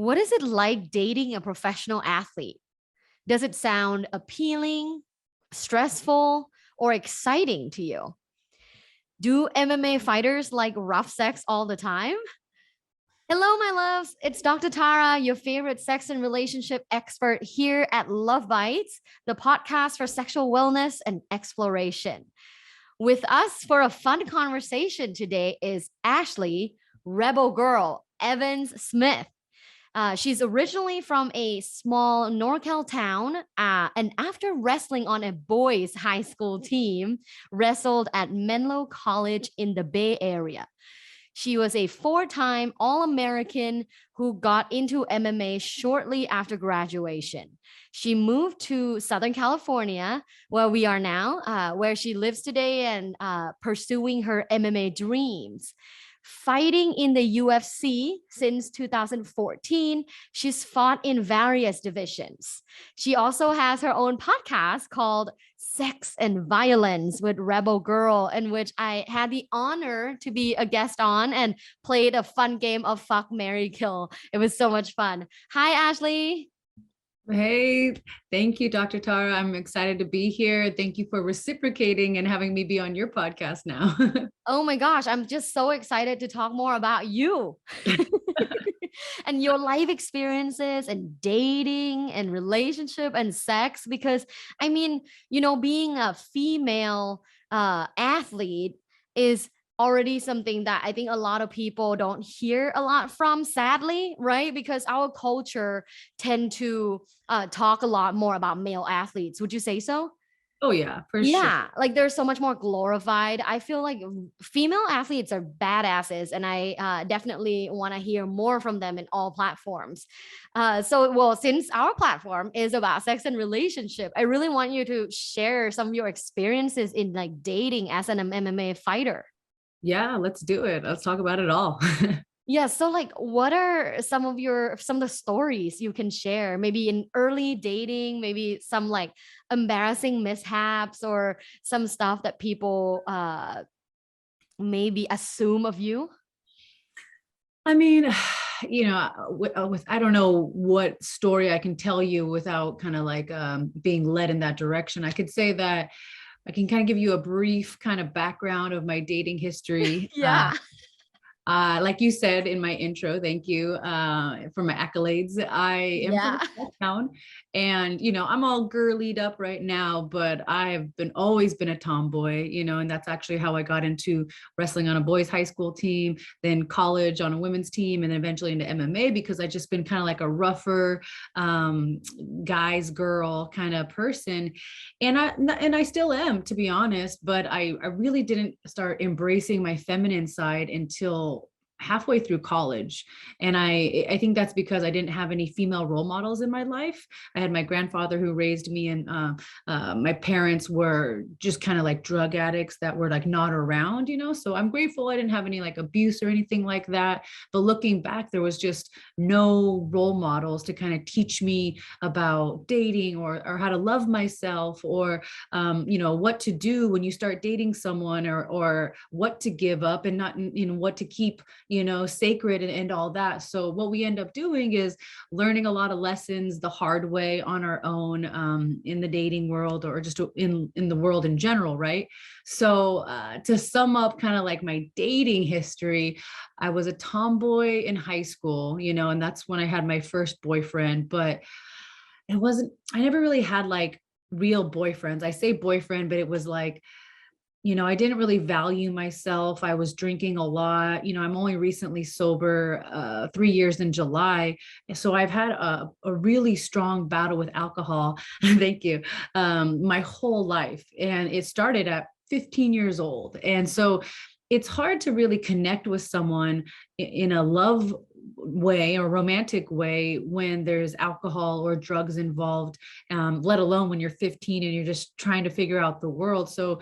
What is it like dating a professional athlete? Does it sound appealing, stressful, or exciting to you? Do MMA fighters like rough sex all the time? Hello, my loves. It's Dr. Tara, your favorite sex and relationship expert here at Luvbites, the podcast for sexual wellness and exploration. With us for a fun conversation today is Ashlee, Rebel Girl Evans Smith. She's originally from a small NorCal town, and after wrestling on a boys' high school team, wrestled at Menlo College in the Bay Area. She was a four-time All-American who got into MMA shortly after graduation. She moved to Southern California, where we are now, where she lives today and pursuing her MMA dreams. Fighting in the UFC since 2014, she's fought in various divisions. She also has her own podcast called Sex and Violence with Rebel Girl, in which I had the honor to be a guest on and played a fun game of Fuck, Marry, Kill. It was so much fun. Hi, Ashlee. Hey, thank you, Dr. Tara. I'm excited to be here. Thank you for reciprocating and having me be on your podcast now. Oh my gosh, I'm just so excited to talk more about you and your life experiences and dating and relationship and sex. Because I mean, being a female athlete is already something that I think a lot of people don't hear a lot from, sadly, right? Because our culture tend to talk a lot more about male athletes. Would you say so? Oh yeah, for sure. Yeah, like they're so much more glorified. I feel like female athletes are badasses, and I definitely want to hear more from them in all platforms. Well, since our platform is about sex and relationship, I really want you to share some of your experiences in like dating as an MMA fighter. Yeah, let's do it. Let's talk about it all. Yeah, so like what are some of the stories you can share? Maybe in early dating, maybe some like embarrassing mishaps or some stuff that people maybe assume of you? I mean, I don't know what story I can tell you without kind of like being led in that direction. I could say that I can kind of give you a brief kind of background of my dating history. Yeah. Like you said in my intro, thank you for my accolades. I am from a Yeah. small town, and I'm all girlied up right now, but I've been always been a tomboy, and that's actually how I got into wrestling on a boys' high school team, then college on a women's team, and then eventually into MMA because I just been kind of like a rougher guy's girl kind of person, and I still am, to be honest, but I really didn't start embracing my feminine side until halfway through college. And I think that's because I didn't have any female role models in my life. I had my grandfather who raised me, and my parents were just kind of like drug addicts that were like not around, so I'm grateful I didn't have any like abuse or anything like that. But looking back, there was just no role models to kind of teach me about dating or how to love myself, or what to do when you start dating someone, or what to give up and not, what to keep, sacred, and all that. So what we end up doing is learning a lot of lessons the hard way on our own, in the dating world, or just in the world in general, right? So to sum up kind of like my dating history, I was a tomboy in high school, and that's when I had my first boyfriend. But I never really had like real boyfriends. I say boyfriend, but it was like, I didn't really value myself. I was drinking a lot. I'm only recently sober, 3 years in July. So I've had a really strong battle with alcohol. Thank you. My whole life. And it started at 15 years old. And so it's hard to really connect with someone in a love way or romantic way when there's alcohol or drugs involved, let alone when you're 15 and you're just trying to figure out the world. So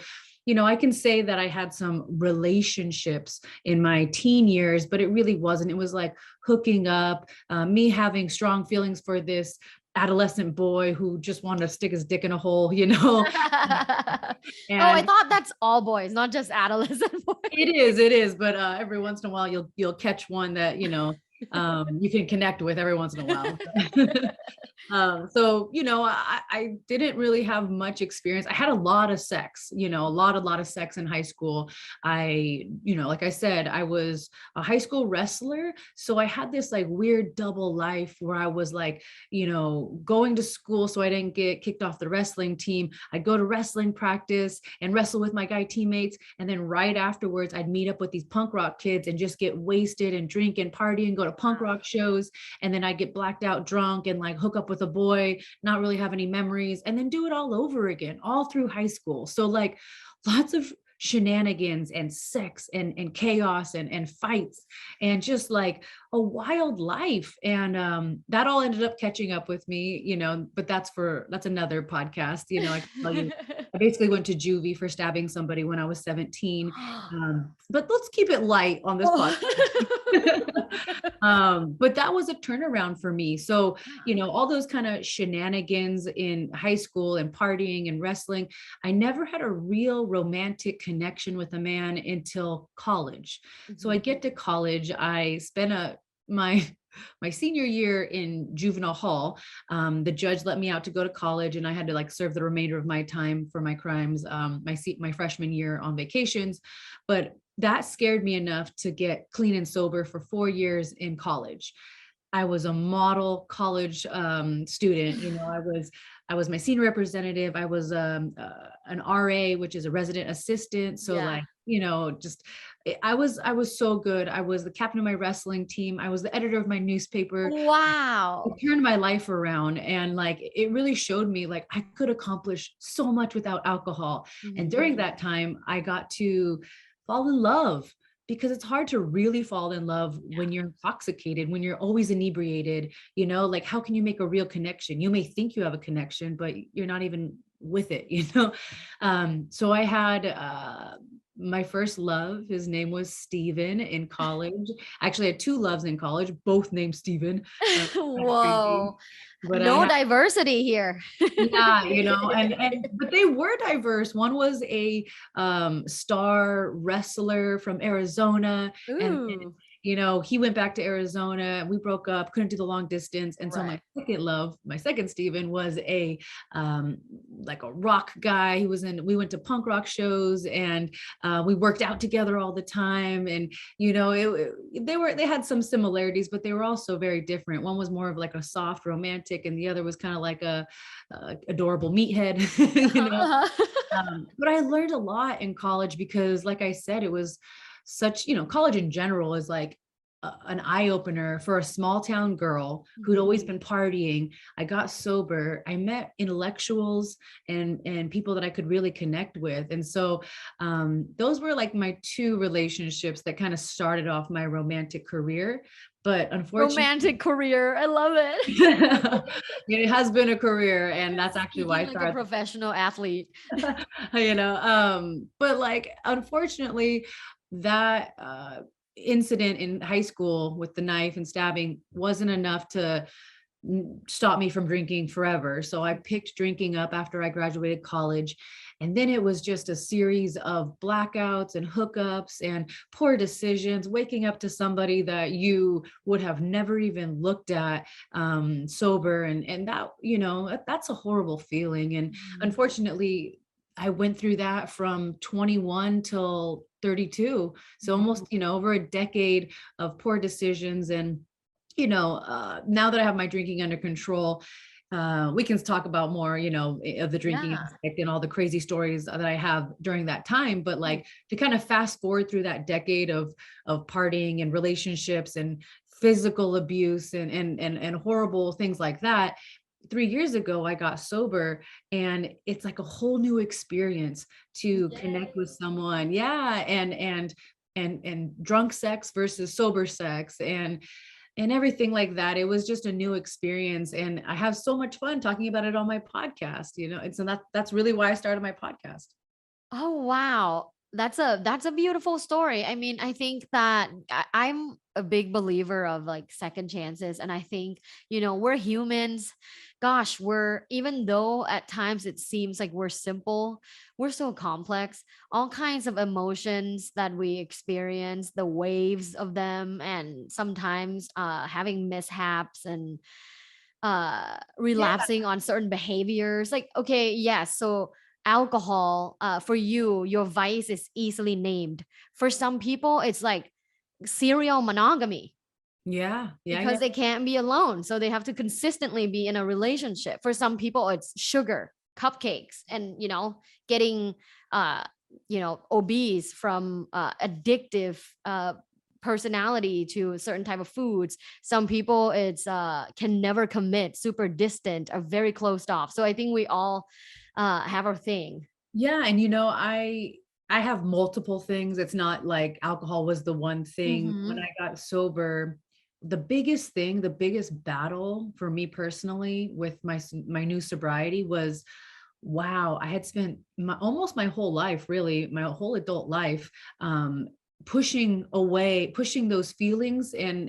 I can say that I had some relationships in my teen years, but it really wasn't. It was like hooking up, me having strong feelings for this adolescent boy who just wanted to stick his dick in a hole, Oh, I and thought that's all boys, not just adolescent boys. it is, but every once in a while you'll catch one that you can connect with every once in a while. So, I didn't really have much experience. I had a lot of sex, a lot of sex in high school. Like I said, I was a high school wrestler. So I had this like weird double life where I was like, going to school so I didn't get kicked off the wrestling team. I'd go to wrestling practice and wrestle with my guy teammates. And then right afterwards, I'd meet up with these punk rock kids and just get wasted and drink and party and go to punk rock shows. And then I'd get blacked out drunk and like hook up with a boy, not really have any memories, and then do it all over again, all through high school. So like lots of shenanigans and sex and chaos and fights and just like a wild life. And that all ended up catching up with me, but that's another podcast. I can tell you, I basically went to juvie for stabbing somebody when I was 17. But let's keep it light on this podcast. But that was a turnaround for me. So, all those kind of shenanigans in high school and partying and wrestling, I never had a real romantic connection with a man until college. So I get to college, I spent my senior year in juvenile hall. The judge let me out to go to college, and I had to like serve the remainder of my time for my crimes, my freshman year on vacations. But that scared me enough to get clean and sober for 4 years in college. I was a model college student. I was my senior representative. I was an RA, which is a resident assistant. So Yeah. I was so good. I was the captain of my wrestling team. I was the editor of my newspaper. Wow. It turned my life around, and like it really showed me like I could accomplish so much without alcohol. And during that time, I got to fall in love, because it's hard to really fall in love when you're intoxicated, when you're always inebriated. Like how can you make a real connection? You may think you have a connection, but you're not even with it. So I had my first love. His name was Steven in college. Actually, I had 2 loves in college, both named Steven. Whoa. But No diversity here. yeah, but they were diverse. One was a star wrestler from Arizona, and Ooh. he went back to Arizona. We broke up, couldn't do the long distance. And so Right. my second Steven was a like a rock guy. We went to punk rock shows, and we worked out together all the time. And they had some similarities, but they were also very different. One was more of like a soft romantic, and the other was kind of like a adorable meathead. But I learned a lot in college because, like I said, it was such, college in general is like an eye opener for a small town girl who'd always been partying. I got sober. I met intellectuals and people that I could really connect with. And so those were like my 2 relationships that kind of started off my romantic career. But unfortunately, Romantic career. I love it. it has been a career, and that's actually why I Speaking like started. a professional athlete. But like, unfortunately, that incident in high school with the knife and stabbing wasn't enough to stop me from drinking forever. So I picked drinking up after I graduated college. And then it was just a series of blackouts and hookups and poor decisions, waking up to somebody that you would have never even looked at sober. And that, that's a horrible feeling. And unfortunately, I went through that from 21 till 32. So almost, over a decade of poor decisions. And now that I have my drinking under control, we can talk about more, of the drinking aspect and all the crazy stories that I have during that time. But like to kind of fast forward through that decade of partying and relationships and physical abuse and horrible things like that. 3 years ago, I got sober, and it's like a whole new experience to connect with someone. Yeah. And drunk sex versus sober sex and everything like that. It was just a new experience. And I have so much fun talking about it on my podcast, and so that's really why I started my podcast. Oh, wow. That's a beautiful story. I mean, I think that I'm a big believer of like second chances, and I think, you know, we're humans. Gosh, we're, even though at times it seems like we're simple, we're so complex. All kinds of emotions that we experience, the waves of them, and sometimes having mishaps and Yeah. relapsing on certain behaviors. Like, okay, yes, so alcohol, for you, your vice is easily named. For some people it's like serial monogamy, Yeah. Yeah. Yeah. because they can't be alone, so they have to consistently be in a relationship. For some people it's sugar, cupcakes, and, you know, getting uh you know, obese from addictive personality to a certain type of foods. Some people it's can never commit, super distant, are very closed off. So I think we all have our thing. Yeah, and I have multiple things. It's not like alcohol was the one thing. When Mm-hmm. I got sober, the biggest thing, the biggest battle for me personally with my new sobriety was, wow, I had spent almost my whole life, really, my whole adult life, pushing away, pushing those feelings and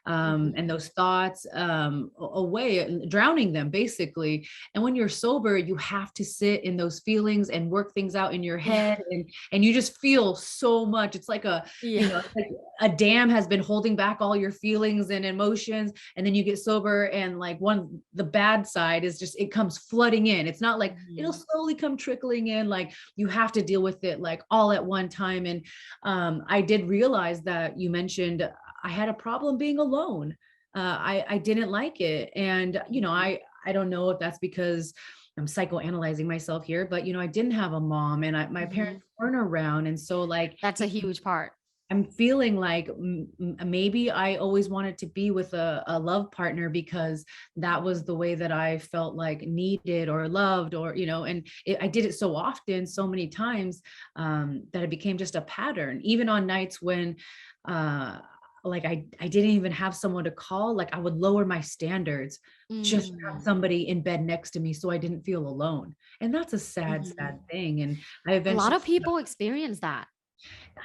Mm-hmm. those thoughts away, drowning them basically. And when you're sober, you have to sit in those feelings and work things out in your Yeah. head, and you just feel so much. It's like Yeah. it's like a dam has been holding back all your feelings and emotions, and then you get sober, and like the bad side is just, it comes flooding in. It's not like it'll Mhm. slowly come trickling in, like you have to deal with it like all at one time. And I did realize that you mentioned I had a problem being alone. I didn't like it, and Mhm. I don't know if that's because I'm psychoanalyzing myself here, but I didn't have a mom, and my Mhm. parents weren't around, and so like That's a huge part. I'm feeling like maybe I always wanted to be with a love partner because that was the way that I felt like needed or loved, or and I did it so often, so many times, that it became just a pattern. Even on nights when, uh, like I didn't even have someone to call, like I would lower my standards just to have Mm. somebody in bed next to me so I didn't feel alone. And that's a sad, sad Mhm. thing. And I A lot eventually, of people experience that.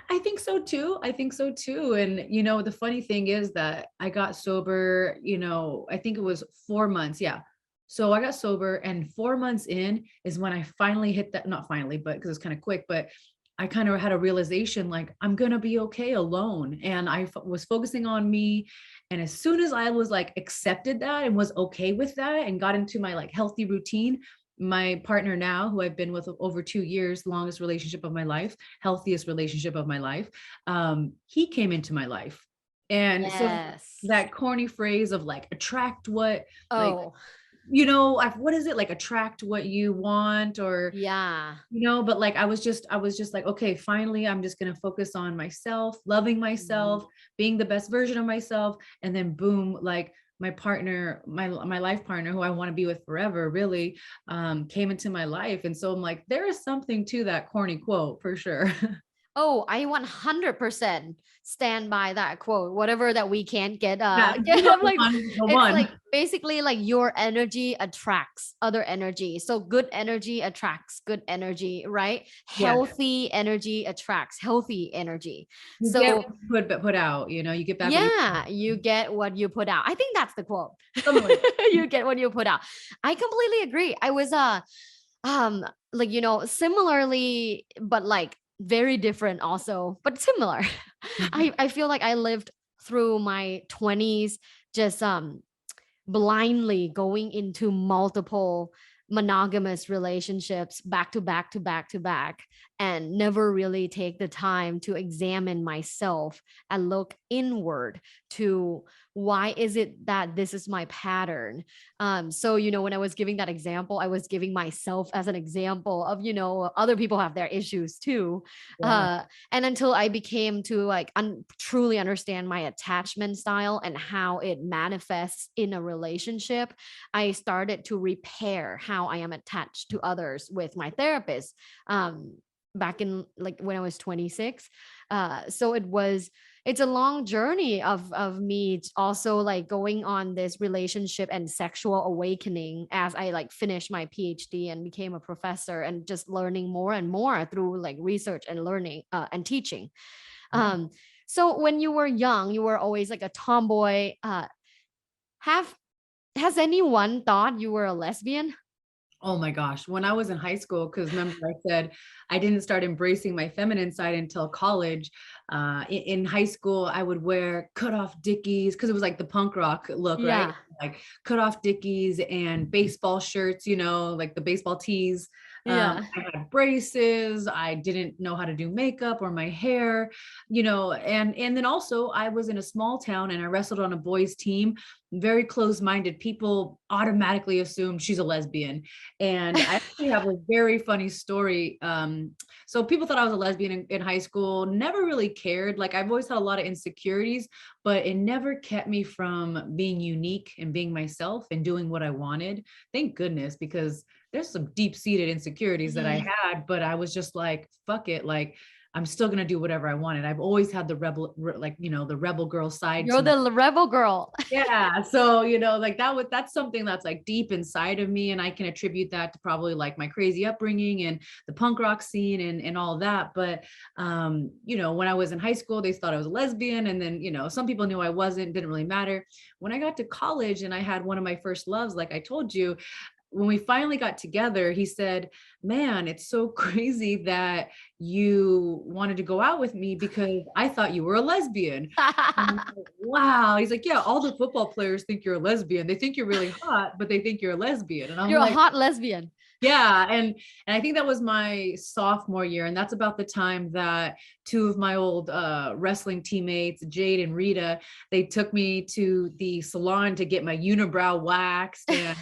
I think so too. I think so too. And the funny thing is that I got sober, I think it was 4 months. Yeah. So I got sober, and 4 months in is when I finally hit that, not finally, but because it's kind of quick, but I kind of had a realization like I'm going to be okay alone. And was focusing on me. And as soon as I was like accepted that and was okay with that and got into my like healthy routine, my partner now, who I've been with over 2 years, longest relationship of my life, healthiest relationship of my life, he came into my life. And so Yes. that corny phrase of like attract what, like, Oh, what is it, like attract what you want, or yeah. but like I was just like, okay, finally I'm just going to focus on myself, loving Mhm. myself, being the best version of myself. And then boom, like my partner, my life partner, who I want to be with forever, really, came into my life. And so I'm like, there is something to that corny quote for sure. Oh, I 100% stand by that quote. Whatever that we can't get, Yeah, get, I'm like, the it's one. like basically like your energy attracts other energy. So good energy attracts good energy, right? Yes, Healthy energy attracts healthy energy. you get So what you put out, you get back what you yeah, you get what you put out. I think that's the quote. something like You get what you put out. I completely agree. I was um like, you know, similarly, but like very different also, but similar. that. I feel like I lived through my 20s just blindly going into multiple monogamous relationships back to back to back to back, and never really take the time to examine myself and look inward to why is it that this is my pattern. So, you know, when I was giving that example, I was giving myself as an example of, you know, other people have their issues too. Yeah. uh and until I became to like truly understand my attachment style and how it manifests in a relationship, I started to repair how I am attached to others with my therapist. back in like when I was 26. So it's a long journey of me also like going on this relationship and sexual awakening as I like finished my PhD and became a professor, and just learning more and more through like research and learning and teaching. Yeah. um so when you were young, you were always like a tomboy. Have Has anyone thought you were a lesbian? Oh my gosh. When I was in high school, because remember I said I didn't start embracing my feminine side until college. In high school, I would wear cut off dickies because it was like the punk rock look, right? Yeah, Like cut off dickies and baseball shirts, like the baseball tees. yeah. I had braces. I didn't know how to do makeup or my hair, and then also I was in a small town and I wrestled on a boys team. Very close-minded people automatically assumed she's a lesbian. And I actually have a very funny story. So people thought I was a lesbian in high school, never really cared. Like I've always had a lot of insecurities, but it never kept me from being unique and being myself and doing what I wanted. Thank goodness, because there's some deep-seated insecurities that I Mhm. had, but I was just like, fuck it. Like I'm still going to do whatever I wanted. I've always had the the rebel girl side You're to me. the rebel girl. Yeah. So, like that's something that's like deep inside of me. And I can attribute that to probably like my crazy upbringing and the punk rock scene and all that. But, when I was in high school, they thought I was a lesbian. And then, some people knew I wasn't, didn't really matter. When I got to college and I had one of my first loves, like I told you, when we finally got together, he said, "Man, it's so crazy that you wanted to go out with me because I thought you were a lesbian." And I'm like, wow. He's like, "Yeah, all the football players think you're a lesbian. They think you're really hot, but they think you're a lesbian." And I'm You're a like, hot lesbian. yeah, and I think that was my sophomore year, and that's about the time that two of my old wrestling teammates, Jade and Rita, they took me to the salon to get my unibrow waxed and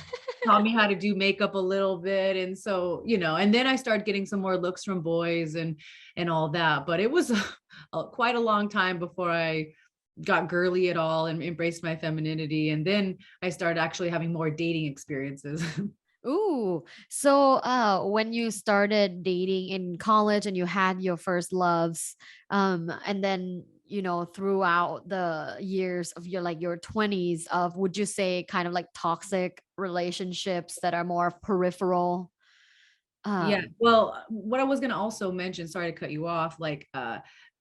taught me how to do makeup a little bit. And so, and then I started getting some more looks from boys and all that. But it was quite a long time before I got girly at all and embraced my femininity. And then I started actually having more dating experiences. Ooh. So when you started dating in college and you had your first loves, and then throughout the years of your 20s, of would you say kind of like toxic relationships that are more peripheral? Yeah. Um Well, what I was going to also mention, sorry to cut you off, like,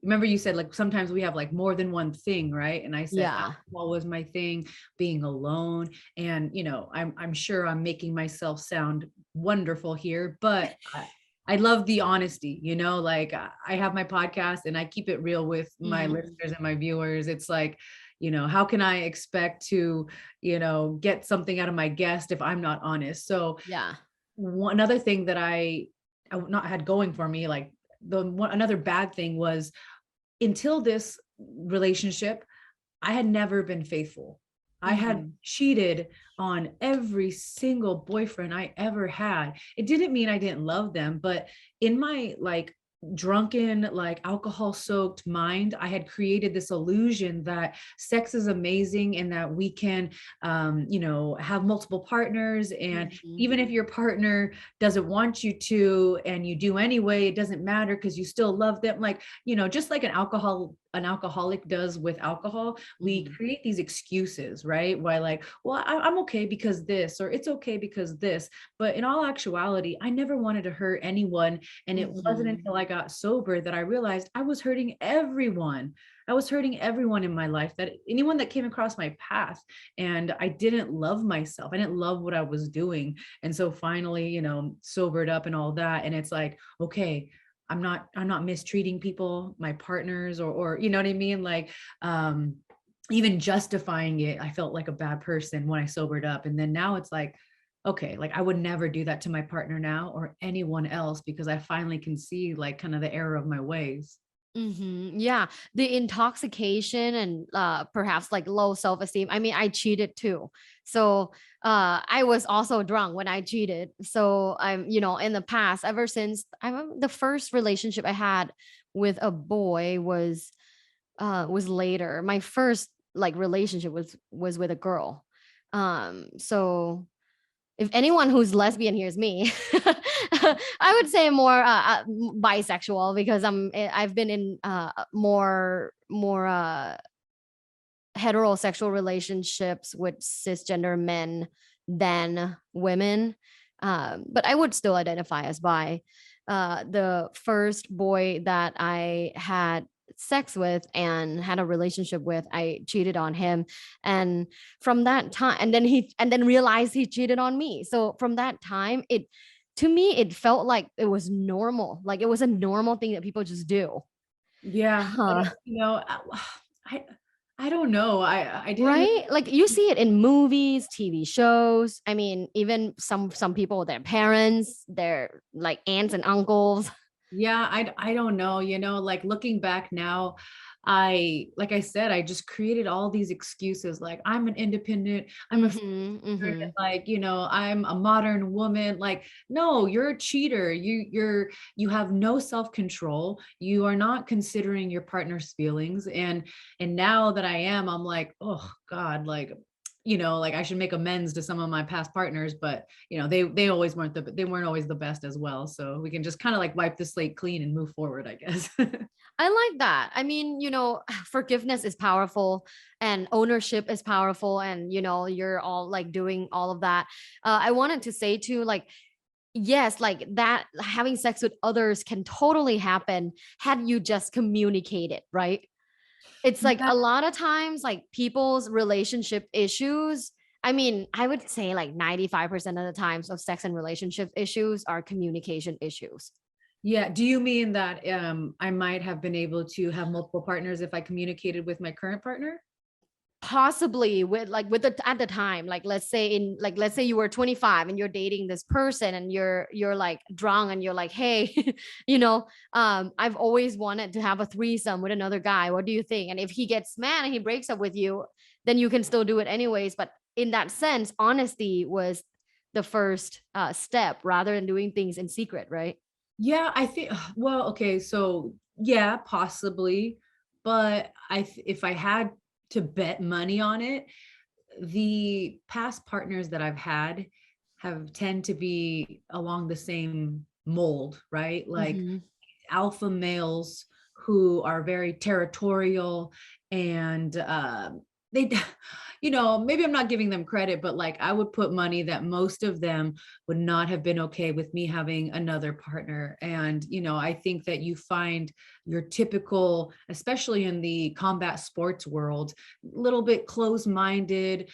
remember you said like sometimes we have like more than one thing, right? And I said yeah. alcohol was my thing, being alone. And, I'm sure I'm making myself sound wonderful here, but I love the honesty, like I have my podcast and I keep it real with my Mhm. listeners and my viewers. It's like, how can I expect to, get something out of my guest if I'm not honest? So Yeah. one another thing that I not had going for me, like another bad thing was until this relationship, I had never been faithful. I had Mhm. cheated on every single boyfriend I ever had. It didn't mean I didn't love them, but in my like drunken, like alcohol soaked mind, I had created this illusion that sex is amazing and that we can, have multiple partners. And Mhm. even if your partner doesn't want you to and you do anyway, it doesn't matter because you still love them. Like, just like an alcoholic does with alcohol, we Mhm. create these excuses, right? Why, like, well, I'm okay because this, or it's okay because this. But in all actuality, I never wanted to hurt anyone. And it wasn't Mhm. until I got sober that I realized I was hurting everyone. I was hurting everyone in my life, that anyone that came across my path. And I didn't love myself. I didn't love what I was doing. And so finally, sobered up and all that. And it's like, okay, I'm not mistreating people, my partners, or you know what I mean? Like, even justifying it, I felt like a bad person when I sobered up. And then now it's like, okay, like I would never do that to my partner now or anyone else because I finally can see like kind of the error of my ways. Yeah, the intoxication and perhaps like low self-esteem. I mean, I cheated too. So I was also drunk when I cheated. So I'm, in the past, ever since the first relationship I had with a boy was later. My first like relationship was with a girl. So If anyone who's lesbian hears me, I would say more bisexual, because I've been in more heterosexual relationships with cisgender men than women. But I would still identify as bi. The first boy that I had sex with and had a relationship with, I cheated on him. And from that time, and then realized he cheated on me. So from that time, to me, it felt like it was normal. Like it was a normal thing that people just do. Yeah, Huh. I I don't know. I didn't really. Right? Like you see it in movies, TV shows. I mean, even some people, their parents, their like aunts and uncles. Yeah, I don't know, like looking back now, like I said, I just created all these excuses like I'm an independent, I'm a Mm-hmm. feminist, Mm-hmm. like, I'm a modern woman. Like, no, you're a cheater. You have no self-control. You are not considering your partner's feelings. And now that I am, I'm like, oh God, like, like I should make amends to some of my past partners, but they always they weren't always the best as well. So we can just kind of like wipe the slate clean and move forward, I guess. I like that. I mean, forgiveness is powerful and ownership is powerful. And, you're all like doing all of that. I wanted to say too, like, yes, like that having sex with others can totally happen had you just communicated, right? It's like Yeah. a lot of times, like people's relationship issues. I mean, I would say like 95% of the times of sex and relationship issues are communication issues. Yeah. Do you mean that I might have been able to have multiple partners if I communicated with my current partner? Possibly with the at the time, like let's say you were 25 and you're dating this person and you're like drunk and you're like, hey, I've always wanted to have a threesome with another guy. What do you think? And if he gets mad and he breaks up with you, then you can still do it anyways. But in that sense, honesty was the first step rather than doing things in secret, right? Yeah, I think, well, okay, so yeah, possibly, but if I had to bet money on it, the past partners that I've had have tend to be along the same mold, right? Like Mm-hmm. alpha males who are very territorial and they maybe I'm not giving them credit, but like I would put money that most of them would not have been okay with me having another partner. And I think that you find your typical, especially in the combat sports world, a little bit close-minded,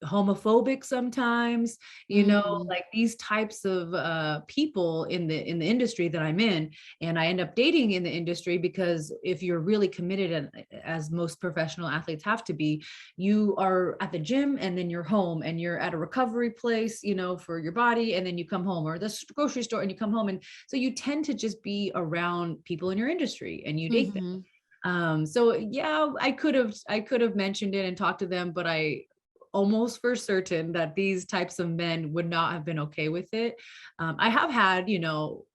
homophobic sometimes, Mm-hmm. like these types of people in the industry that I'm in. And I end up dating in the industry because if you're really committed, and as most professional athletes have to be, you are at the gym and then you're home and you're at a recovery place, for your body, and then you come home, or the grocery store and you come home. And so you tend to just be around people in your industry and you date them. Mm-hmm. So yeah, I could have mentioned it and talked to them, but I almost for certain that these types of men would not have been okay with it. I have had,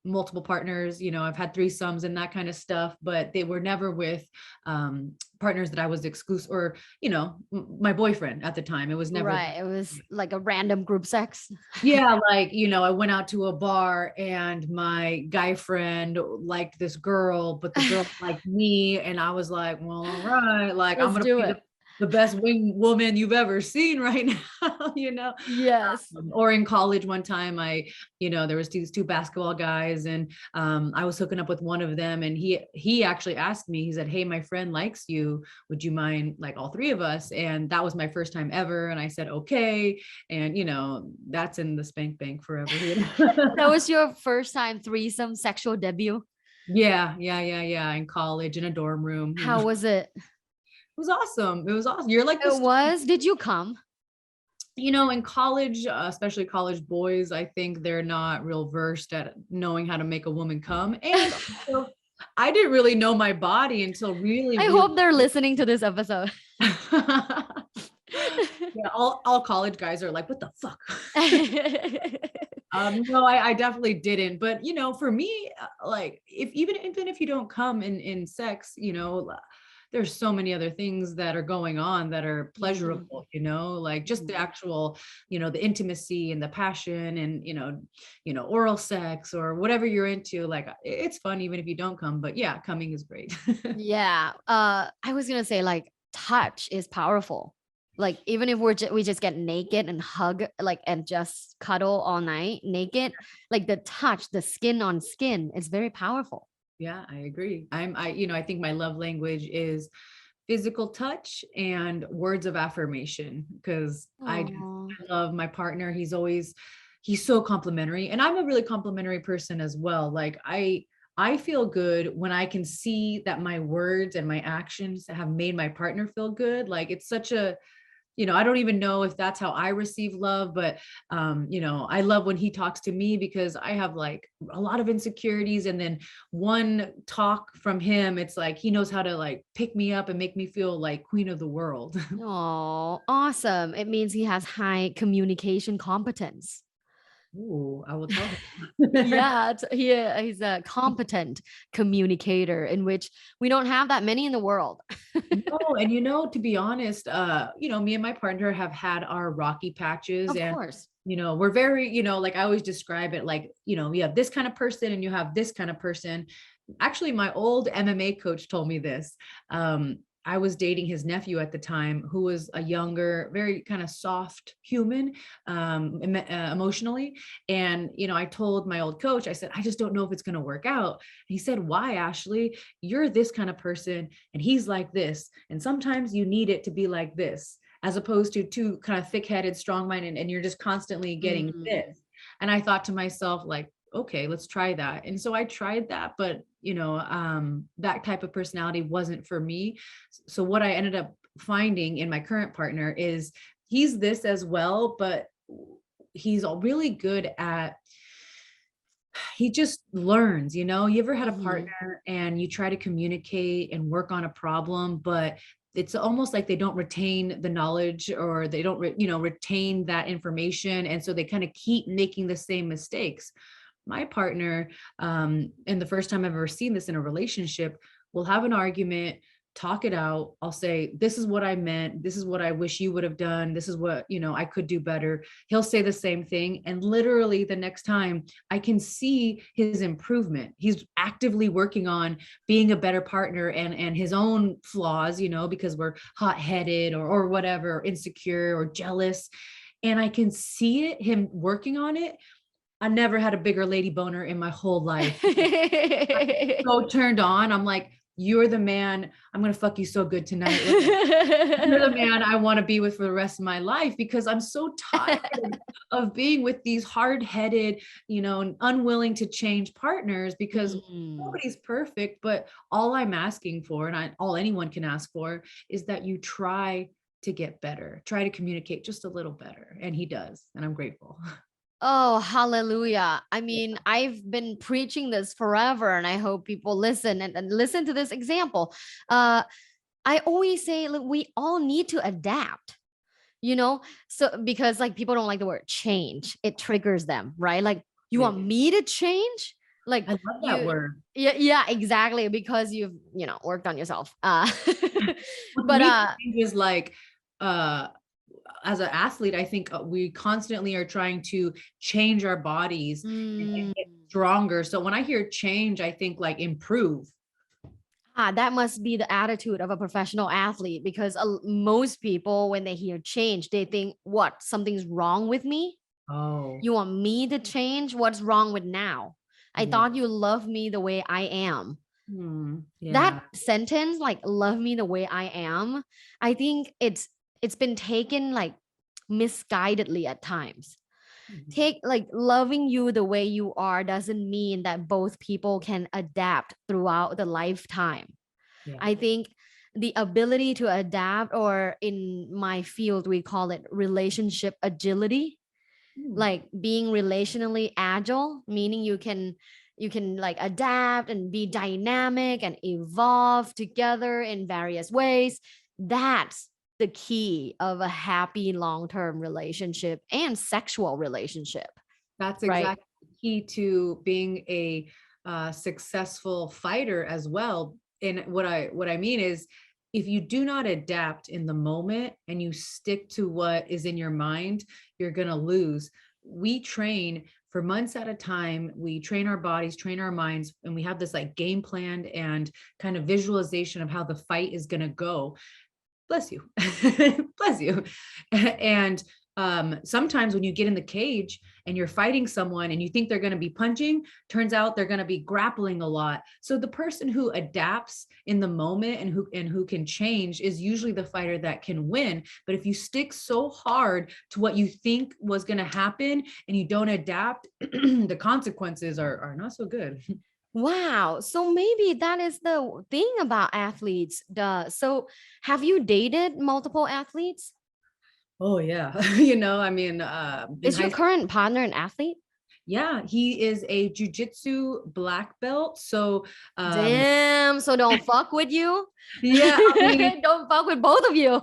multiple partners, I've had threesomes and that kind of stuff, but they were never with partners that I was exclusive, or, my boyfriend at the time. It was never. Right. It was like a random group sex. Yeah, like, I went out to a bar and my guy friend liked this girl, but the girl liked me. And I was like, well, all right, like I'm Let's gonna do be it. the best wing woman you've ever seen right now, Yes. Or in college one time, there was these two basketball guys, and I was hooking up with one of them, and he actually asked me, he said, hey, my friend likes you, would you mind like all three of us? And that was my first time ever. And I said, okay. And that's in the spank bank forever. That was your first time threesome sexual debut. Yeah, in college in a dorm room. How was it? It was awesome. It was awesome. You're like It this. was. Did you come? In college, especially college boys, I think they're not real versed at knowing how to make a woman come. And also, I didn't really know my body until really, I really. hope they're listening to this episode. Yeah, all college guys are like, what the fuck? No, I definitely didn't. But for me, like if even if you don't come in sex, there's so many other things that are going on that are Mhm. pleasurable, you know, like just the actual, you know, the intimacy and the passion and, oral sex or whatever you're into. Like it's fun even if you don't come, but yeah, coming is great. Yeah. I was gonna say like touch is powerful. Like even if we just get naked and hug like and just cuddle all night naked, like the touch, the skin on skin is very powerful. Yeah, I agree. I think my love language is physical touch and words of affirmation because Oh. I love my partner. He's so complimentary and I'm a really complimentary person as well. Like I feel good when I can see that my words and my actions have made my partner feel good. Like it's such a, I don't even know if that's how I receive love, but I love when he talks to me because I have like a lot of insecurities. And then one talk from him, it's like he knows how to like pick me up and make me feel like queen of the world. Oh, awesome. It means he has high communication competence. Ooh, I will tell him. Yeah, he's a competent communicator in which we don't have that many in the world. No, and to be honest, me and my partner have had our rocky patches Of and course. we're very, like I always describe it like, you have this kind of person and you have this kind of person. Actually, my old MMA coach told me this. I was dating his nephew at the time, who was a younger, very kind of soft human, emotionally. And, I told my old coach, I said, I just don't know if it's going to work out. He said, why, Ashlee? You're this kind of person and he's like this. And sometimes you need it to be like this, as opposed to two kind of thick-headed, strong-minded, and you're just constantly getting Mm. this. And I thought to myself, like, okay, let's try that. And so I tried that, but that type of personality wasn't for me. So what I ended up finding in my current partner is he's this as well, but he's really good at, he just learns, you ever had a Mhm. partner and you try to communicate and work on a problem, but it's almost like they don't retain the knowledge or they don't retain that information, and so they kind of keep making the same mistakes. My partner, and the first time I've ever seen this in a relationship, we'll have an argument, talk it out. I'll say, this is what I meant. This is what I wish you would have done. This is what, I could do better. He'll say the same thing. And literally the next time I can see his improvement. He's actively working on being a better partner and his own flaws, because we're hot headed or whatever, or insecure or jealous. And I can see it, him working on it. I never had a bigger lady boner in my whole life. So turned on. I'm like, you're the man. I'm going to fuck you so good tonight. Like, you're the man I want to be with for the rest of my life because I'm so tired of being with these hard-headed, unwilling to change partners because Mm. nobody's perfect. But all I'm asking for, and all anyone can ask for, is that you try to get better, try to communicate just a little better. And he does. And I'm grateful. Oh, hallelujah. I mean, I've been preaching this forever and I hope people listen and listen to this example. Uh, I always say, look, we all need to adapt, you know? So, because like people don't like the word change, it triggers them, right? Like, you want Right. me to change? Like, I love that you, word. yeah, yeah, exactly. Because you've, worked on yourself. With But, me, change is like, uh, as an athlete, I think we constantly are trying to change our bodies and mm, get stronger. So when I hear change, I think like improve. that must be the attitude of a professional athlete because most people, when they hear change, they think, what, something's wrong with me? Oh, You want me to change? What's wrong with now? I yeah. thought you loved me the way I am. That Yeah. sentence, like love me the way I am, I think it's been taken like misguidedly at times. Mhm. Take like loving you the way you are doesn't mean that both people can adapt throughout the lifetime. Yeah. I think the ability to adapt, or in my field we call it relationship agility, Mm, like being relationally agile, meaning you can like adapt and be dynamic and evolve together in various ways. That's the key of a happy long-term relationship and sexual relationship, that's right? exactly the key to being a successful fighter as well. And what I mean is if you do not adapt in the moment and you stick to what is in your mind, you're going to lose. We train for months at a time. We train our bodies, train our minds, and we have this like game plan and kind of visualization of how the fight is going to go. Bless you. Bless you. And sometimes when you get in the cage and you're fighting someone and you think they're going to be punching, turns out they're going to be grappling a lot. So the person who adapts in the moment and who can change is usually the fighter that can win. But if you stick so hard to what you think was going to happen and you don't adapt, the consequences are not so good. Wow. So maybe that is the thing about athletes. So have you dated multiple athletes? Oh yeah. You know, I mean, in Is your high current partner an athlete? Yeah, he is a jujitsu black belt. So, Damn. So don't fuck with you. yeah, I mean, Don't fuck with both of you.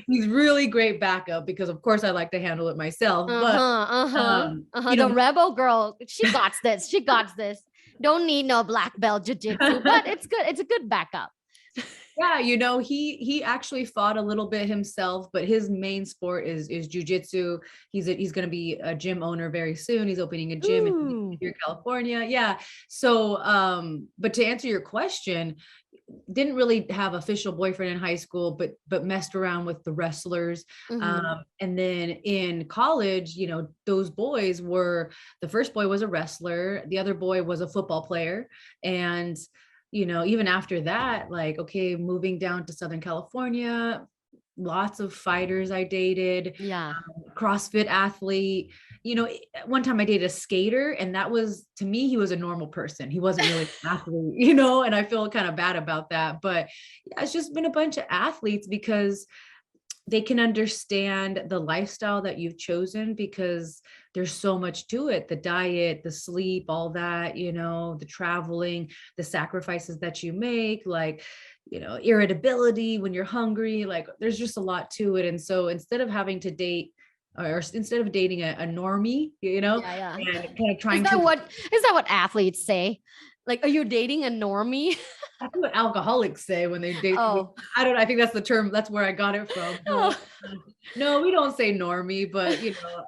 he's really great backup because, of course, I like to handle it myself. But, Uh-huh. Uh-huh. Uh-huh. you The know, rebel girl, she got this. She got this. Don't need no black belt jujitsu, but it's good. It's a good backup. yeah, you know, he actually fought a little bit himself, but his main sport is jujitsu. He's going to be a gym owner very soon. He's opening a gym Ooh. in California. Yeah. So, but to answer your question, didn't really have official boyfriend in high school, but messed around with the wrestlers. Mm-hmm. And then in college, you know, those boys were, the first boy was a wrestler, the other boy was a football player, and you know, even after that, like, okay, moving down to Southern California, lots of fighters I dated, Yeah. CrossFit athlete. You know, one time I dated a skater, and that was, to me, he was a normal person. He wasn't really an athlete, you know, and I feel kind of bad about that. But yeah, it's just been a bunch of athletes because they can understand the lifestyle that you've chosen, because there's so much to it, the diet, the sleep, all that, you know, the traveling, the sacrifices that you make, like, you know, irritability when you're hungry, like there's just a lot to it. And so instead of having to date, or instead of dating a normie, you know, Yeah, yeah. and kind of Is trying that to, what athletes say? Like, are you dating a normie? that's what alcoholics say when they date. Oh. I don't know, I think that's the term, that's where I got it from. But Oh. no, we don't say normie, but you know,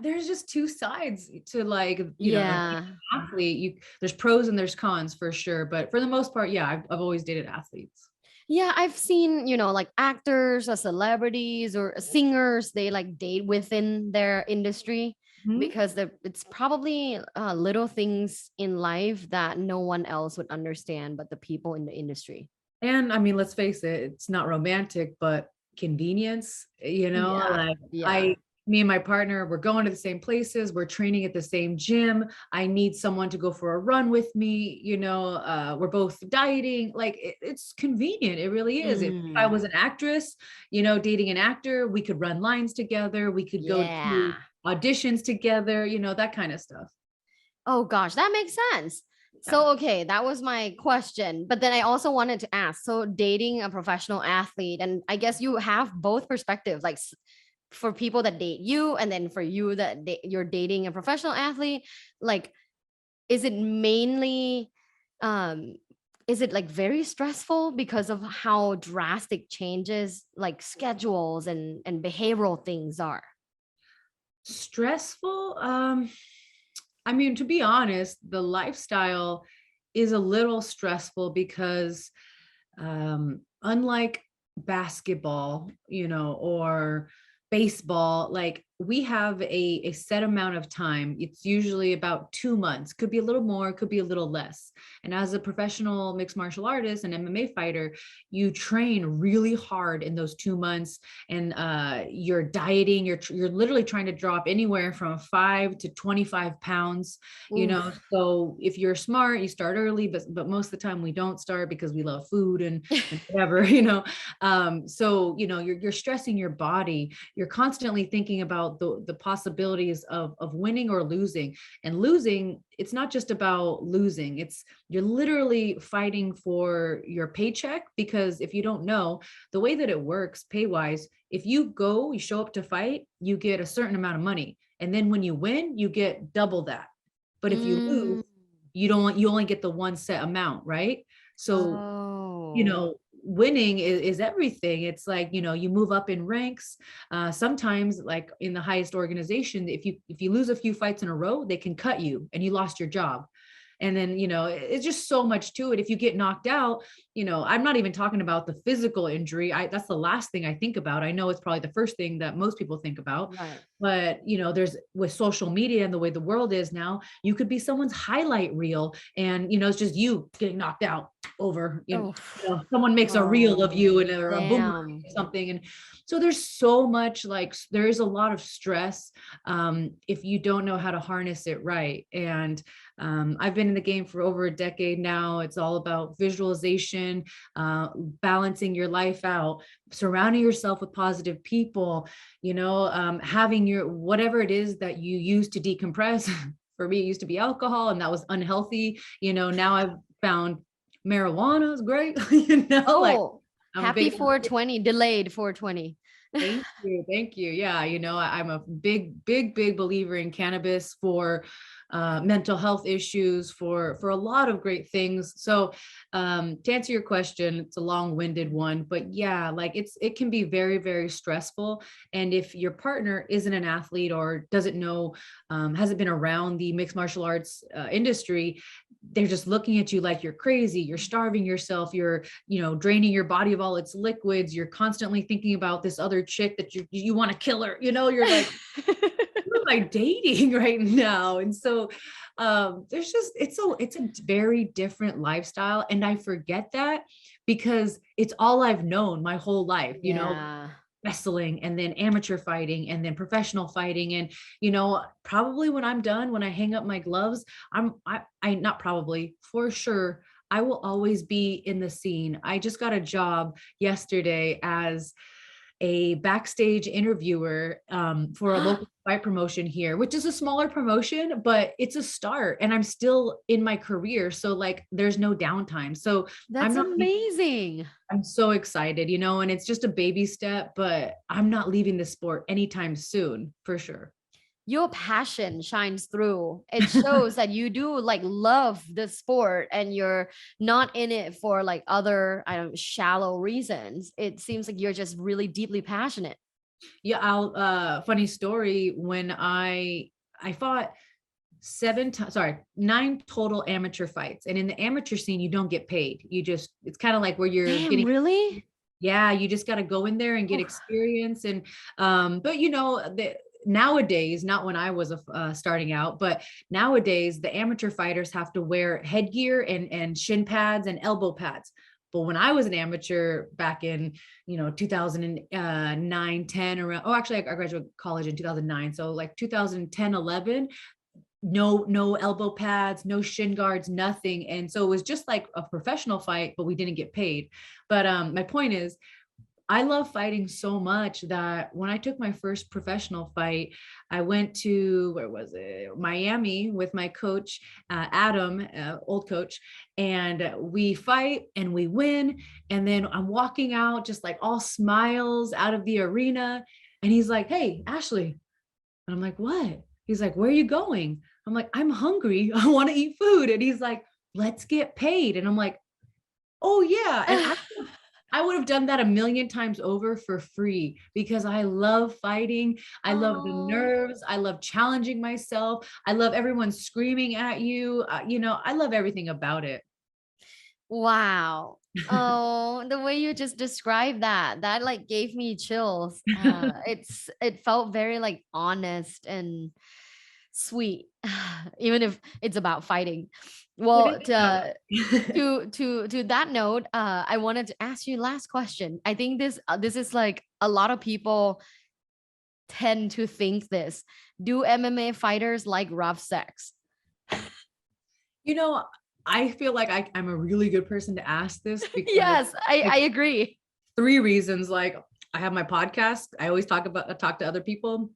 there's just two sides to, like, you know, being Yeah. an athlete. There's pros and there's cons for sure, but for the most part, yeah, I've always dated athletes. Yeah, I've seen, like actors or celebrities or singers, they like date within their industry Mhm. because it's probably little things in life that no one else would understand but the people in the industry. And I mean, let's face it, it's not romantic, but convenience, you know, Yeah. like Yeah. I, me and my partner, we're going to the same places, we're training at the same gym. I need someone to go for a run with me, you know, we're both dieting. Like it's convenient. It really is. If I Mm, was an actress, you know, dating an actor, we could run lines together, we could go to yeah. auditions together, you know, that kind of stuff. Oh gosh, that makes sense. Yeah. So okay, that was my question. But then I also wanted to ask, so dating a professional athlete, and I guess you have both perspectives, like for people that date you and then for you that you're dating a professional athlete, like is it mainly um is it like very stressful because of how drastic changes like schedules and behavioral things are? Stressful. I mean, to be honest, the lifestyle is a little stressful because, unlike basketball, you know, or baseball, like we have a set amount of time. It's usually about 2 months, could be a little more, could be a little less. And as a professional mixed martial artist and MMA fighter, you train really hard in those 2 months, and you're dieting, you're literally trying to drop anywhere from 5 to 25 pounds, you know. Oof. So if you're smart, you start early, but most of the time we don't start because we love food and whatever, you know. So you know, you're stressing your body, you're constantly thinking about the possibilities of winning or losing. And losing, it's not just about losing, it's, you're literally fighting for your paycheck, because if you don't know, the way that it works pay wise, if you show up to fight, you get a certain amount of money, and then when you win, you get double that. But if you lose, Mm. you only get the one set amount, right? So, you Oh. know, winning is everything. It's like, you move up in ranks. Sometimes like in the highest organization, if you lose a few fights in a row, they can cut you and you lost your job. And then, it's just so much to it. If you get knocked out, I'm not even talking about the physical injury. That's the last thing I think about. I know it's probably the first thing that most people think about, Right. but there's, with social media and the way the world is now, you could be someone's highlight reel and, it's just you getting knocked out over, Oh, someone makes a reel of you and or a boomerang damn. or something. And so there's so much, like, there is a lot of stress if you don't know how to harness it right. And I've been in the game for over a decade now. It's all about visualization, balancing your life out, surrounding yourself with positive people, having your, whatever it is that you use to decompress. For me, it used to be alcohol, and that was unhealthy. Now I've found marijuana is great. Like, Oh, I'm happy big. 420, delayed 420. Thank you. Thank you. Yeah. I'm a big believer in cannabis for mental health issues, for a lot of great things. So to answer your question, it's a long-winded one, but yeah, like it can be very, very stressful. And if your partner isn't an athlete or doesn't know, hasn't been around the mixed martial arts industry, they're just looking at you like you're crazy, you're starving yourself, you're, draining your body of all its liquids, you're constantly thinking about this other chick that you want to kill her, you're like, who am I dating right now? And so there's just, it's a very different lifestyle. And I forget that because it's all I've known my whole life, Yeah. wrestling and then amateur fighting and then professional fighting. And, probably when I'm done, when I hang up my gloves, I not probably, for sure, I will always be in the scene. I just got a job yesterday as a backstage interviewer for a local fight promotion here, which is a smaller promotion, but it's a start and I'm still in my career. So like, there's no downtime. So That's amazing. I'm so excited, and it's just a baby step, but I'm not leaving the sport anytime soon, for sure. Your passion shines through. It shows that you do like love the sport and you're not in it for like other, I don't know, shallow reasons. It seems like you're just really deeply passionate. Yeah, funny story, when I fought 9 total amateur fights. And in the amateur scene, you don't get paid. It's kind of like where you're Damn, getting, really? yeah, you just got to go in there and get Oof. experience. And, but nowadays, not when I was starting out, but nowadays the amateur fighters have to wear headgear and shin pads and elbow pads. But when I was an amateur back in, 2009, 10 around, oh, actually I graduated college in 2009. So like 2010, 11, no elbow pads, no shin guards, nothing. And so it was just like a professional fight, but we didn't get paid. But my point is, I love fighting so much that when I took my first professional fight, I went to, where was it? Miami with my coach, Adam, old coach. And we fight and we win. And then I'm walking out just like all smiles out of the arena. And he's like, "Hey, Ashlee." And I'm like, "What?" He's like, "Where are you going?" I'm like, "I'm hungry. I want to eat food." And he's like, "Let's get paid." And I'm like, "Oh yeah." And I would have done that a million times over for free because I love fighting. I love the Oh, nerves. I love challenging myself. I love everyone screaming at you. I love everything about it. wow. Oh, the way you just described that like gave me chills. It felt very like honest and sweet, even if it's about fighting. It Well, is about to that note, I wanted to ask you last question. I think this is like a lot of people tend to think this. Do MMA fighters like rough sex? you know, I feel like I'm a really good person to ask this because Yes, I like agree. 3 reasons. Like, I have my podcast. I always talk to other people.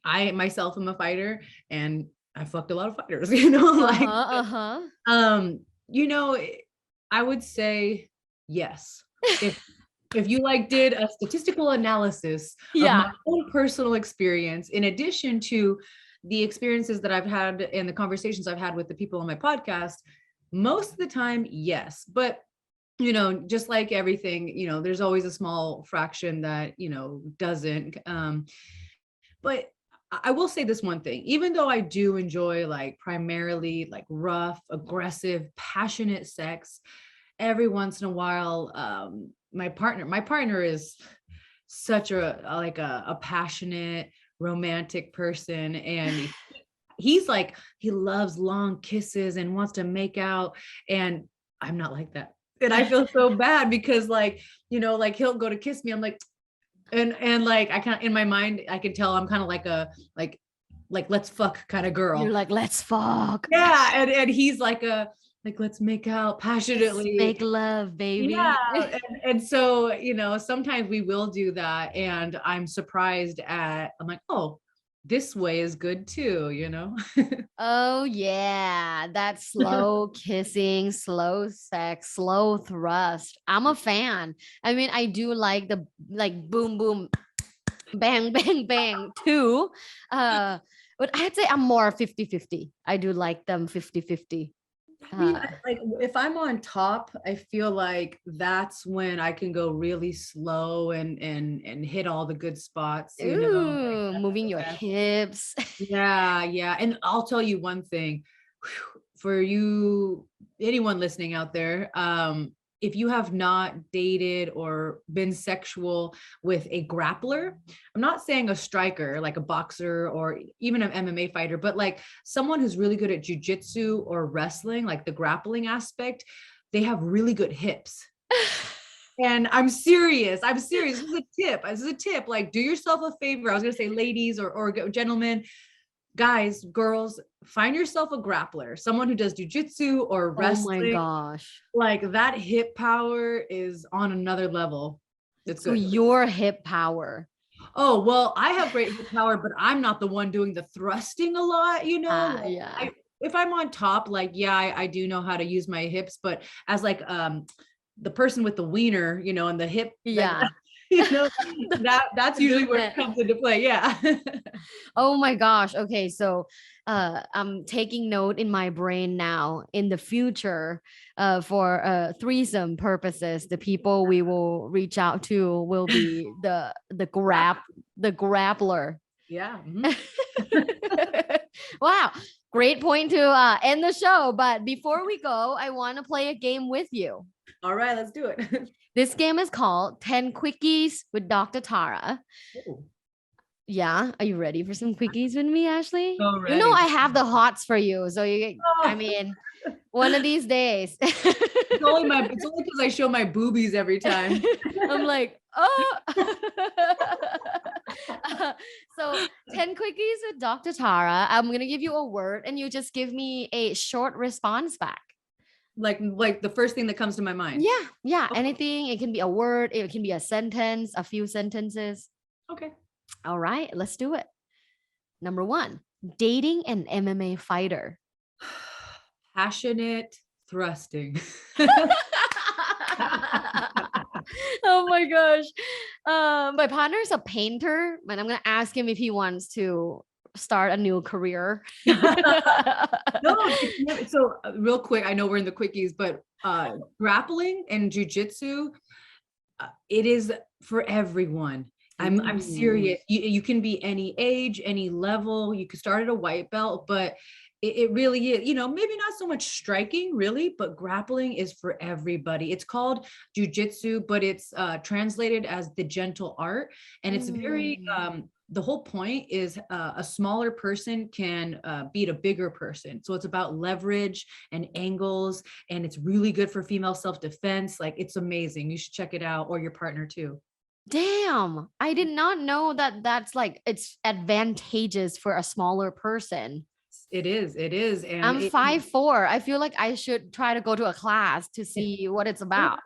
I myself am a fighter and I fucked a lot of fighters, like, Uh-huh, uh-huh. um, you know, I would say yes. If you like did a statistical analysis of my Yeah. own personal experience, in addition to the experiences that I've had and the conversations I've had with the people on my podcast, most of the time, yes. But just like everything, there's always a small fraction that, doesn't. But I will say this one thing, even though I do enjoy like primarily like rough, aggressive, passionate sex, every once in a while, my partner is such a passionate, romantic person. And he's like, he loves long kisses and wants to make out. And I'm not like that. And I feel so bad because like, like he'll go to kiss me. I'm like, and like I kind of in my mind I can tell I'm kind of like a like let's fuck kind of girl. You're like, let's fuck. Yeah, and he's like let's make out Let's passionately. make love, baby. Yeah, and so sometimes we will do that, and I'm surprised I'm like, oh, this way is good too. Oh yeah, that slow kissing, slow sex, slow thrust. I'm a fan. I mean, I do like the like boom boom bang bang bang too. But I'd say I'm more 50-50. I do like them 50-50. I mean, like if I'm on top, I feel like that's when I can go really slow and hit all the good spots, Ooh, Like, moving your hips. yeah. And I'll tell you one thing, for you, anyone listening out there, if you have not dated or been sexual with a grappler, I'm not saying a striker, like a boxer or even an MMA fighter, but like someone who's really good at jujitsu or wrestling, like the grappling aspect, they have really good hips. And I'm serious. This is a tip. Like, do yourself a favor. I was going to say ladies or gentlemen, guys, girls, find yourself a grappler, someone who does jujitsu or wrestling. Oh my gosh. Like that hip power is on another level. It's So good. your hip power. Oh, well, I have great hip power, but I'm not the one doing the thrusting a lot, Yeah. If I'm on top, like, yeah, I do know how to use my hips, but as like the person with the wiener, and the hip, Yeah. that's usually where it comes into play. Yeah. Oh my gosh. Okay, so I'm taking note in my brain now. In the future, for threesome purposes, the people we will reach out to will be the grappler. Yeah. Mhm. Wow, great point to end the show. But before we go, I want to play a game with you. All right, let's do it. This game is called 10 Quickies with Dr. Tara. Ooh. Yeah. Are you ready for some quickies with me, Ashley? So You know, ready. I have the hots for you. So I mean, one of these days. It's only because I show my boobies every time. I'm like, oh. So 10 quickies with Dr. Tara. I'm going to give you a word and you just give me a short response back. Like the first thing that comes to my mind. Yeah. Anything. It can be a word. It can be a sentence, a few sentences. Okay. All right, let's do it. Number 1, dating an MMA fighter. Passionate thrusting. Oh my gosh. My partner is a painter, and I'm going to ask him if he wants to start a new career. No, so real quick, I know we're in the quickies, but grappling and jujitsu, it is for everyone. I'm serious. You can be any age, any level. You can start at a white belt, but it really is, maybe not so much striking really, but grappling is for everybody. It's called jujitsu, but it's translated as the gentle art. And it's very, the whole point is a smaller person can beat a bigger person. So it's about leverage and angles, and it's really good for female self-defense. Like, it's amazing. You should check it out, or your partner too. Damn, I did not know that that's like it's advantageous for a smaller person. It is. And I'm 5'4". I feel like I should try to go to a class to see what it's about.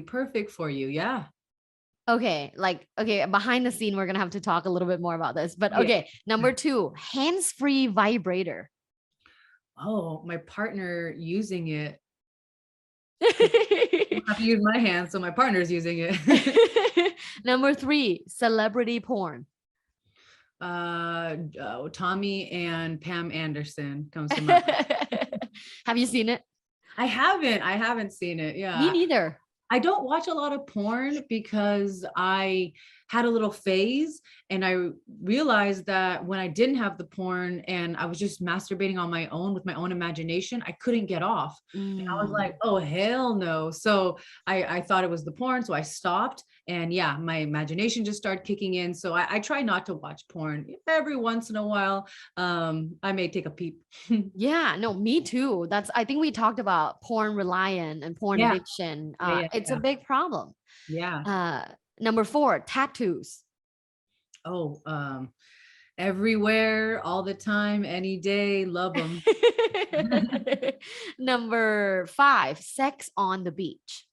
Perfect for you. Yeah. Okay, behind the scene, we're gonna have to talk a little bit more about this. But okay, number 2, hands-free vibrator. Oh, my partner using it. I have to use my hands, so my partner's using it. Number 3, celebrity porn. Tommy and Pam Anderson comes to mind. Have you seen it? I haven't seen it. Yeah. Me neither. I don't watch a lot of porn because I had a little phase and I realized that when I didn't have the porn and I was just masturbating on my own with my own imagination, I couldn't get off. And I was Mm. like, oh, hell no. So I thought it was the porn. So I stopped. And yeah, my imagination just started kicking in. So I try not to watch porn every once in a while. I may take a peep. Yeah, no, me too. I think we talked about porn reliant and porn Yeah. addiction. Yeah. Yeah. It's a Yeah. big problem. Yeah. Uh, Number four, tattoos. Oh, everywhere, all the time, any day, love them. Number five, sex on the beach.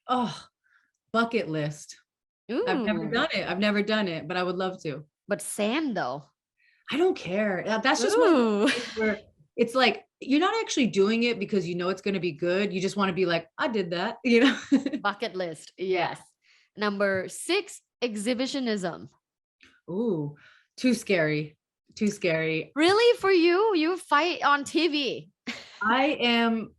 Oh, bucket list. I've never Ooh, done it. I've never done it, but I would love to. but sand though. I don't care. That's just one of those Ooh, things where it's like you're not actually doing it because you know it's going to be good. You just want to be like, I did that, you know? bucket list. Yeah. Yes. Number six, exhibitionism. Ooh, too scary. Too scary. Really, for you? You fight on TV. I am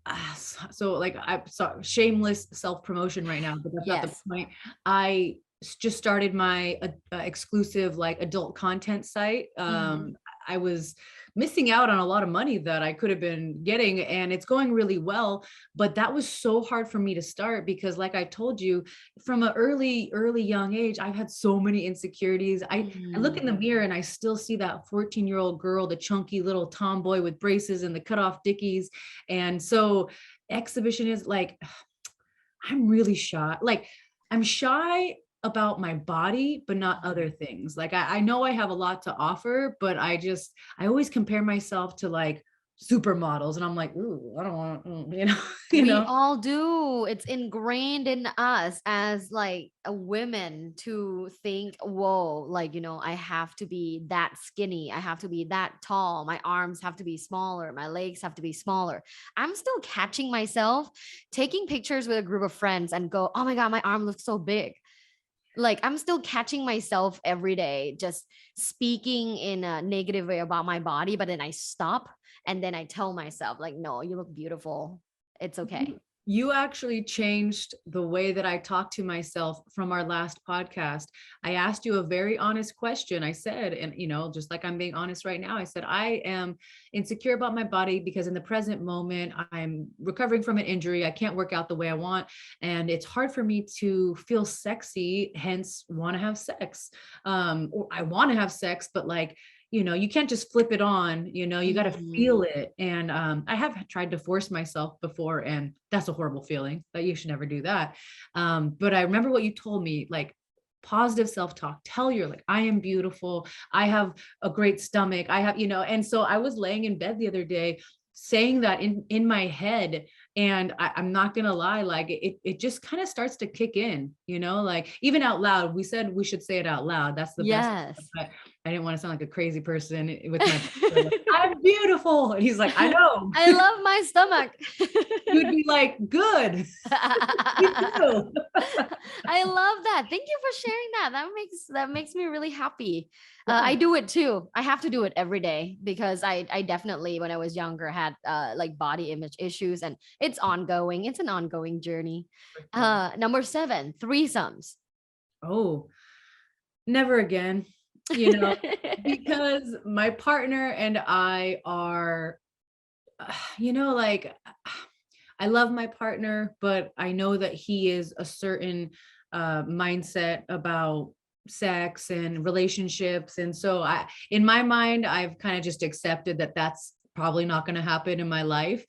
so like I'm sorry, shameless self promotion right now, but that's not the Yes. point. I just started my exclusive like adult content site. Mhm. I was missing out on a lot of money that I could have been getting, and it's going really well. But that was so hard for me to start because, like I told you, from an early young age, I've had so many insecurities. I look in the Mm. mirror and I still see that 14-year-old girl, the chunky little tomboy with braces and the cut off dickies. And so exhibition is like, I'm really shy. Like I'm shy about my body, but not other things. Like I know I have a lot to offer, but I always compare myself to like supermodels and I'm like, ooh, I don't want, you know, you We know. all do. It's ingrained in us as like a women to think, whoa, like, I have to be that skinny. I have to be that tall. My arms have to be smaller. My legs have to be smaller. I'm still catching myself taking pictures with a group of friends and go, oh my God, my arm looks so big. Like I'm still catching myself every day, just speaking in a negative way about my body, but then I stop and then I tell myself, like, no, you look beautiful. It's okay. You actually changed the way that I talk to myself from our last podcast. I asked you a very honest question. I said, and just like I'm being honest right now, I said, I am insecure about my body because in the present moment, I'm recovering from an injury. I can't work out the way I want. And it's hard for me to feel sexy, hence want to have sex. Or I want to have sex, but like, you can't just flip it on, you got to Mhm. feel it. And I have tried to force myself before, and that's a horrible feeling that you should never do that. But I remember what you told me, like positive self-talk, tell you're like, I am beautiful. I have a great stomach. I have, and so I was laying in bed the other day saying that in my head. And I'm not gonna lie, like it just kind of starts to kick in, like even out loud. We said we should say it out loud. That's the best. Yes. But I didn't want to sound like a crazy person with my like, I'm beautiful. And he's like, I know. I love my stomach. You'd be like, good. Me too. I love that. Thank you for sharing that. That makes me really happy. I Yeah. do it too. I have to do it every day because I definitely when I was younger had like body image issues and it's ongoing. It's an ongoing journey. For sure. Number seven, threesomes. Oh, never again, because my partner and I are, like I love my partner, but I know that he is a certain mindset about sex and relationships. And so in my mind, I've kind of just accepted that that's probably not going to happen in my life.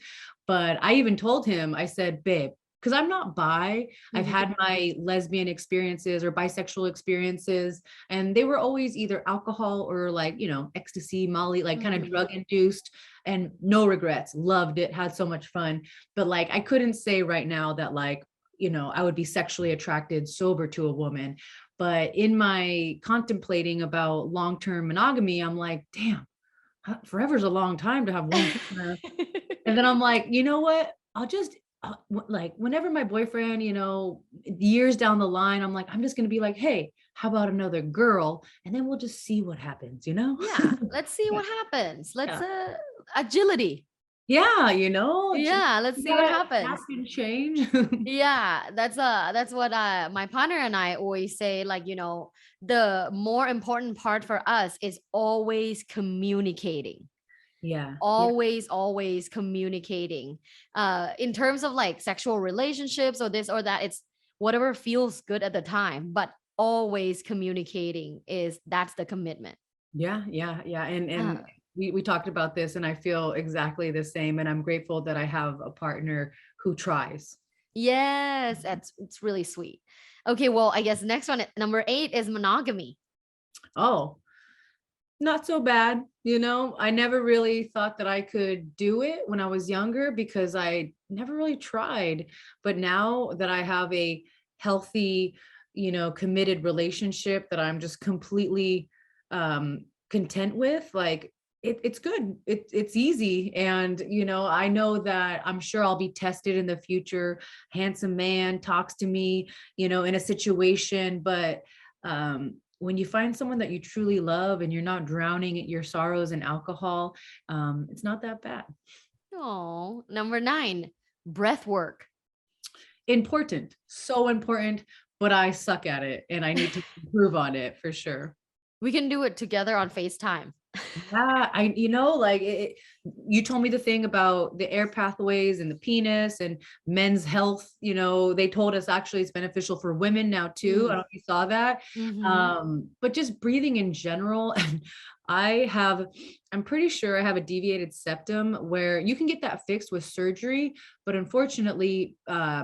But I even told him, I said, babe, because I'm not bi. I've Mhm. had my lesbian experiences or bisexual experiences, and they were always either alcohol or like, ecstasy, Molly, like kind of Mhm. drug induced, and no regrets, loved it, had so much fun. But like, I couldn't say right now that like, I would be sexually attracted sober to a woman. But in my contemplating about long-term monogamy, I'm like, damn, forever's a long time to have one partner. And then I'm like, you know what? I'll just like whenever my boyfriend, years down the line, I'm like, I'm just gonna be like, hey, how about another girl? And then we'll just see what happens, Yeah, let's see Yeah. what happens. Let's Yeah. agility. Yeah, Yeah, let's you see what gotta happens. adapt and change. Yeah, that's what my partner and I always say. Like, the more important part for us is always communicating. Yeah. Yeah. Always communicating. In terms of like sexual relationships or this or that, it's whatever feels good at the time, but always communicating that's the commitment. Yeah, yeah, yeah. And Uh, we talked about this, and I feel exactly the same. And I'm grateful that I have a partner who tries. yes, it's really sweet. Okay, well, I guess next one, number 8 is monogamy. Oh, not so bad. I never really thought that I could do it when I was younger because I never really tried. But now that I have a healthy, committed relationship that I'm just completely content with, like it's good. It's easy. And, I know that I'm sure I'll be tested in the future. Handsome man talks to me, in a situation, but when you find someone that you truly love and you're not drowning your sorrows in alcohol, it's not that bad. Oh, number 9, breath work. Important, so important, but I suck at it and I need to improve on it for sure. We can do it together on FaceTime. Yeah, like you told me the thing about the air pathways and the penis and men's health. They told us actually it's beneficial for women now too. I don't know if you saw that. Mm-hmm. But just breathing in general. And I'm pretty sure I have a deviated septum where you can get that fixed with surgery. But unfortunately,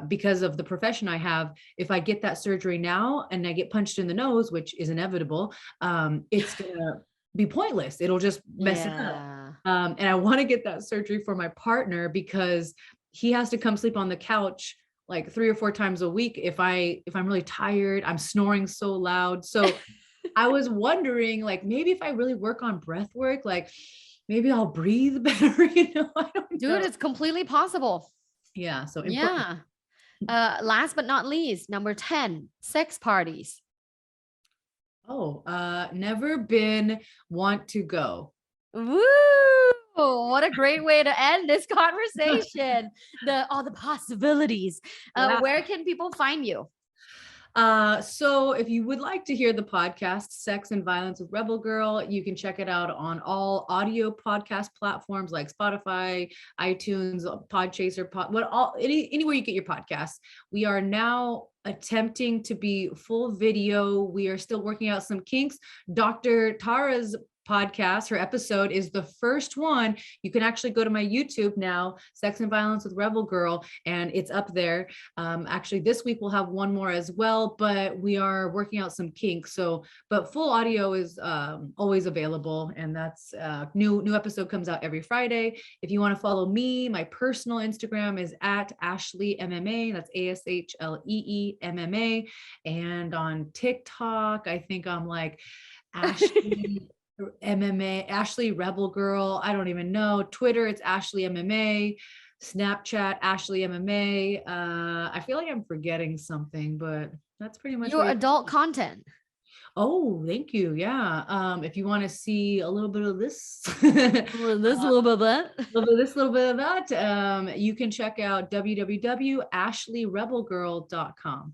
because of the profession I have, if I get that surgery now and I get punched in the nose, which is inevitable, it's gonna be pointless. It'll just mess it up. Yeah. And I want to get that surgery for my partner because he has to come sleep on the couch like 3 or 4 times a week if I'm really tired. I'm snoring so loud. So I was wondering, like, maybe if I really work on breath work, like maybe I'll breathe better. I don't Dude, know. it's completely possible. Yeah. So important. Yeah. Last but not least, number 10, sex parties. Oh, never been, want to go. Woo! What a great way to end this conversation. All the possibilities. Yeah. Where can people find you? So if you would like to hear the podcast, Sex and Violence with Rebel Girl, you can check it out on all audio podcast platforms like Spotify, iTunes, Podchaser, anywhere you get your podcasts. We are now attempting to be full video. We are still working out some kinks. Dr. Tara's podcast, her episode is the first one. You can actually go to my YouTube now, Sex and Violence with Rebel Girl, and it's up there. Actually, this week we'll have one more as well, but we are working out some kinks. But full audio is always available, and that's new episode comes out every Friday. If you want to follow me, my personal Instagram is at Ashlee MMA. That's ASHLEE MMA, and on TikTok, I think I'm like Ashlee MMA, Ashlee Rebel Girl. I don't even know. Twitter, it's Ashlee MMA. Snapchat, Ashlee MMA. I feel like I'm forgetting something, but that's pretty much Your where. adult content. Oh, thank you. Yeah. If you want to see a little bit of this, Well, this a little bit of that. little bit of that, you can check out www.ashleerebelgirl.com.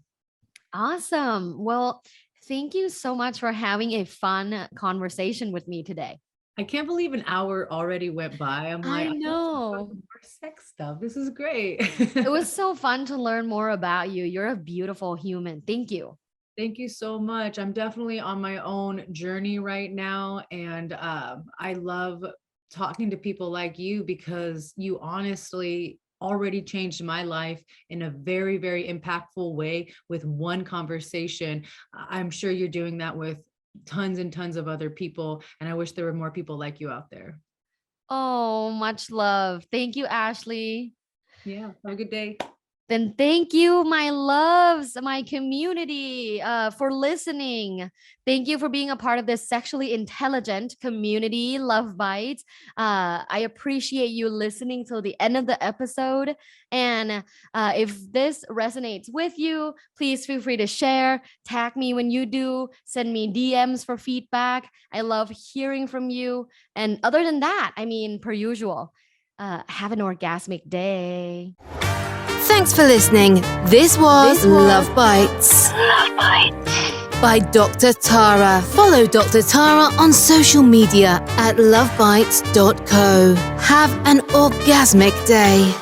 Awesome. Well, thank you so much for having a fun conversation with me today. I can't believe an hour already went by. I'm like, I I want to talk know. more sex stuff. This is great. It was so fun to learn more about you. You're a beautiful human. Thank you. Thank you so much. I'm definitely on my own journey right now. And I love talking to people like you because you honestly already changed my life in a very, very impactful way with one conversation. I'm sure you're doing that with tons and tons of other people. And I wish there were more people like you out there. Oh, much love. Thank you, Ashlee. Yeah. Have a good day. Then thank you, my loves, my community, for listening. Thank you for being a part of this sexually intelligent community, Luvbites. I appreciate you listening till the end of the episode. And if this resonates with you, please feel free to share, tag me when you do, send me DMs for feedback. I love hearing from you. And other than that, I mean, per usual, Have an orgasmic day. Thanks for listening. This was Love Bites. Love Bites. By Dr. Tara. Follow Dr. Tara on social media at lovebites.co. Have an orgasmic day.